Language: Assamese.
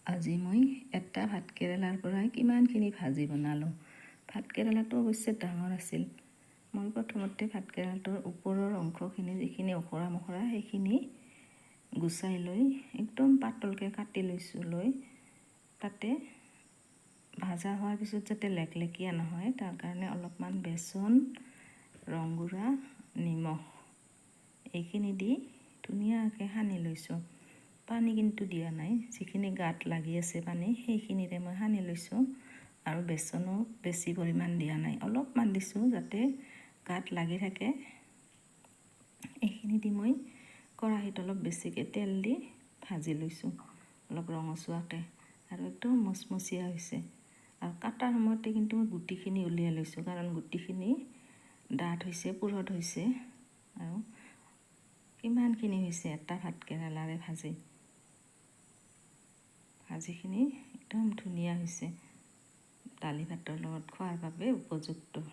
আজি মই এটা ভাতকেৰেলাৰ পৰাই কিমানখিনি ভাজি বনালোঁ। ভাতকেৰেলাটো অৱশ্যে ডাঙৰ আছিল। মই প্ৰথমতে ভাতকেৰেলাটোৰ ওপৰৰ অংশখিনি যিখিনি ওখৰা মখৰা সেইখিনি গুচাই লৈ একদম পাতলকৈ কাটি লৈ তাতে ভাজা হোৱাৰ পিছত যাতে লেকলেকীয়া নহয় তাৰ কাৰণে অলপমান বেচন, ৰংগুড়া, নিমখ এইখিনি দি ধুনীয়াকৈ সানি লৈছোঁ। পানী কিন্তু দিয়া নাই, যিখিনি গাত লাগি আছে পানী সেইখিনিৰে মই সানি লৈছোঁ। আৰু বেচনো বেছি পৰিমাণ দিয়া নাই, অলপমান দিছোঁ যাতে গাত লাগি থাকে। এইখিনি দি মই কেৰাহীত অলপ বেছিকৈ তেল দি ভাজি লৈছোঁ, অলপ ৰঙচুৱাকৈ, আৰু একদম মচমচীয়া হৈছে। আৰু কাটাৰ সময়তে কিন্তু মই গুটিখিনি উলিয়াই লৈছোঁ, কাৰণ গুটিখিনি ডাঠ হৈছে, পুৰঠ হৈছে। আৰু কিমানখিনি হৈছে এটা ভাতকেৰেলাৰে ভাজিখিনি একদম ধুনীয়া হৈছে, দালি ভাতৰ লগত খোৱাৰ বাবে উপযুক্ত।